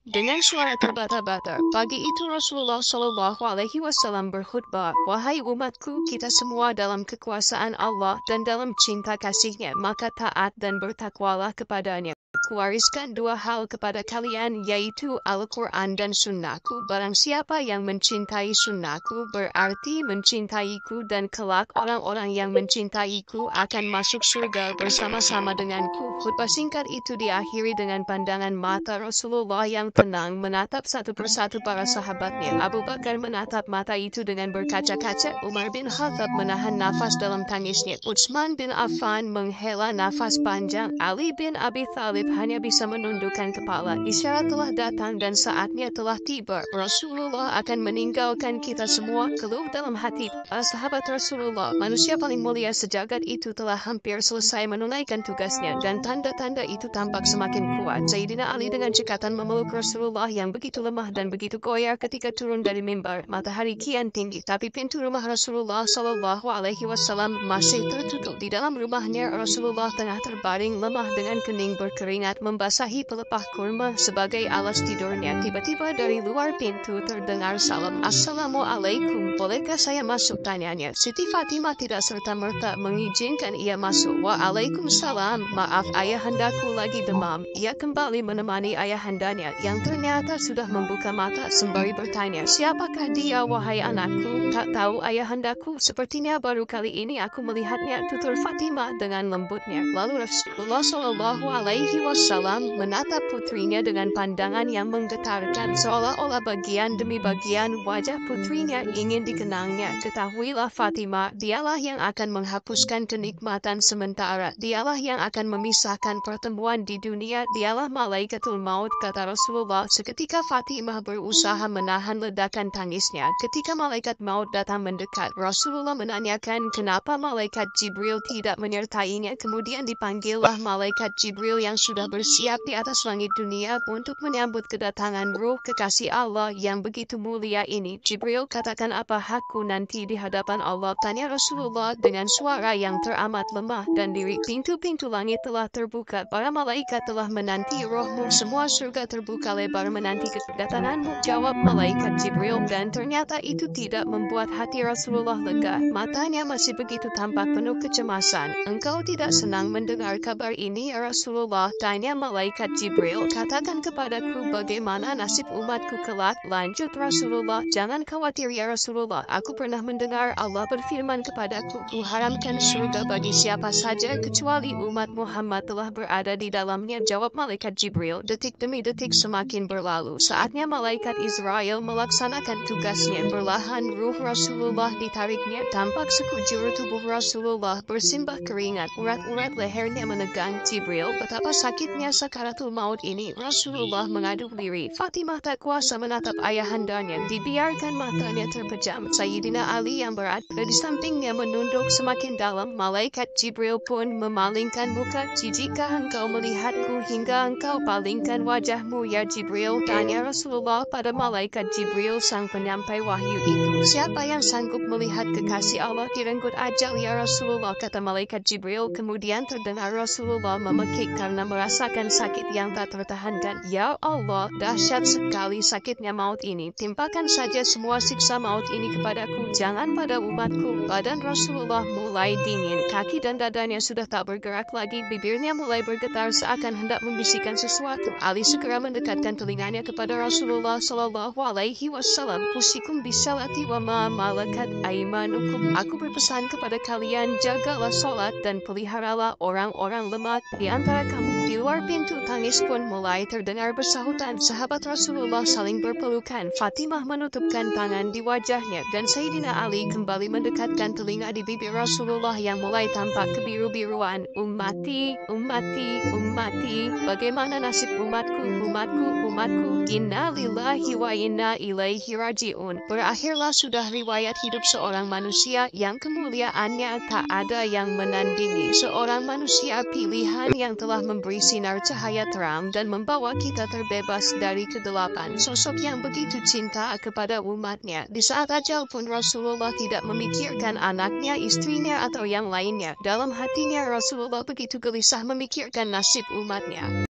Dengan suara terbata-bata, pagi itu Rasulullah Shallallahu Alaihi Wasallam berkhutbah, "Wahai umatku, kita semua dalam kekuasaan Allah dan dalam cinta kasihnya, maka taat dan bertakwalah kepadanya. Kuwariskan dua hal kepada kalian, yaitu Al-Quran dan Sunnahku. Barang siapa yang mencintai Sunnahku, berarti mencintaiku, dan kelak orang-orang yang mencintaiku akan masuk surga bersama-sama denganku." Khutbah singkat itu diakhiri dengan pandangan mata Rasulullah yang tenang menatap satu persatu para sahabatnya. Abu Bakar menatap mata itu dengan berkaca-kaca. Umar bin Khattab menahan nafas dalam tangisnya. Utsman bin Affan menghela nafas panjang. Ali bin Abi Thalib hanya bisa menundukkan kepala. Isyarat telah datang dan saatnya telah tiba. Rasulullah akan meninggalkan kita semua. Keluh dalam hati para sahabat Rasulullah. Manusia paling mulia sejagat itu telah hampir selesai menunaikan tugasnya, dan tanda-tanda itu tampak semakin kuat. Sayyidina Ali dengan cekatan memeluk Rasulullah yang begitu lemah dan begitu goyah ketika turun dari mimbar. Matahari kian tinggi, tapi pintu rumah Rasulullah Shallallahu Alaihi Wasallam masih tertutup. Di dalam rumahnya, Rasulullah tengah terbaring lemah dengan kening berkeringat membasahi pelepah kurma sebagai alas tidurnya. Tiba-tiba dari luar pintu terdengar salam. "Assalamualaikum, bolehkah saya masuk?" tanyanya. Siti Fatimah tidak serta-merta mengizinkan ia masuk. "Waalaikumsalam, maaf ayahandaku lagi demam." Ia kembali menemani ayahandanya yang ternyata sudah membuka mata sembari bertanya, "Siapakah dia, wahai anakku?" "Tak tahu ayahandaku, sepertinya baru kali ini aku melihatnya," tutur Fatimah dengan lembutnya. Lalu Rasulullah Shallallahu Alaihi Wasallam menatap putrinya dengan pandangan yang menggetarkan, seolah-olah bagian demi bagian wajah putrinya ingin dikenangnya. "Ketahuilah Fatimah, dialah yang akan menghapuskan kenikmatan sementara. Dialah yang akan memisahkan pertemuan di dunia. Dialah malaikatul maut," kata Rasulullah. Seketika Fatimah berusaha menahan ledakan tangisnya. Ketika malaikat maut datang mendekat, Rasulullah menanyakan kenapa malaikat Jibril tidak menyertainya. Kemudian dipanggillah malaikat Jibril yang sudah bersiap di atas langit dunia untuk menyambut kedatangan ruh kekasih Allah yang begitu mulia ini. "Jibril, katakan apa hakku nanti di hadapan Allah?" tanya Rasulullah dengan suara yang teramat lemah dan lirih. "Pintu-pintu langit telah terbuka, para malaikat telah menanti rohmu, semua surga terbuka lebar menanti kedatanganmu," jawab malaikat Jibril. Dan ternyata itu tidak membuat hati Rasulullah lega. Matanya masih begitu tampak penuh kecemasan. "Engkau tidak senang mendengar kabar ini, ya Rasulullah?" tanya malaikat Jibril. "Katakan kepadaku bagaimana nasib umatku kelak?" lanjut Rasulullah. "Jangan khawatir ya Rasulullah, aku pernah mendengar Allah berfirman kepadaku, kuharamkan surga bagi siapa saja kecuali umat Muhammad telah berada di dalamnya," jawab malaikat Jibril. Detik demi detik semakin berlalu. Saatnya malaikat Israel melaksanakan tugasnya. Perlahan ruh Rasulullah ditariknya. Tampak sekujur tubuh Rasulullah bersimbah keringat. Urat-urat lehernya menegang. "Jibril, betapa sakitnya sakaratul maut ini." Rasulullah mengadu lirih. Fatimah tak kuasa menatap ayahandanya. Dibiarkan matanya terpejam. Sayyidina Ali yang berada di sampingnya menunduk semakin dalam. Malaikat Jibril pun memalingkan muka. "Jijikkah engkau melihatku hingga engkau palingkan wajahmu, ya Jibril?" tanya Rasulullah pada malaikat Jibril, sang penyampai wahyu itu. "Siapa yang sanggup melihat kekasih Allah direnggut ajal, ya Rasulullah?" kata malaikat Jibril. Kemudian terdengar Rasulullah memekik karena merasakan sakit yang tak tertahankan. "Ya Allah, dahsyat sekali sakitnya maut ini. Timpakan saja semua siksa maut ini kepadaku, jangan pada umatku." Badan Rasulullah mulai dingin. Kaki dan dadanya sudah tak bergerak lagi. Bibirnya mulai bergetar seakan hendak membisikkan sesuatu. Ali segera mendekatkan telinganya kepada Rasulullah Shallallahu Alaihi Wasallam. "Usikum bisalati wa ma malakat aimanukum." Aku berpesan kepada kalian, jagalah sholat dan peliharalah orang-orang lemah di antara kamu. Di luar pintu tangis pun mulai terdengar bersahutan. Sahabat Rasulullah saling berpelukan. Fatimah menutupkan tangan di wajahnya, dan Sayyidina Ali kembali mendekatkan telinga di bibir Rasulullah yang mulai tampak kebiru-biruan. "Ummati, ummati, ummati, bagaimana nasib umatku, umatku, umatku? Inna lillahi wa inna ilaihi raji'un." Berakhirlah sudah riwayat hidup seorang manusia yang kemuliaannya tak ada yang menandingi. Seorang manusia pilihan yang telah memberi sinar cahaya terang dan membawa kita terbebas dari kegelapan. Sosok yang begitu cinta kepada umatnya. Di saat ajal pun Rasulullah tidak memikirkan anaknya, istrinya, atau yang lainnya. Dalam hatinya Rasulullah begitu gelisah memikirkan nasib umatnya.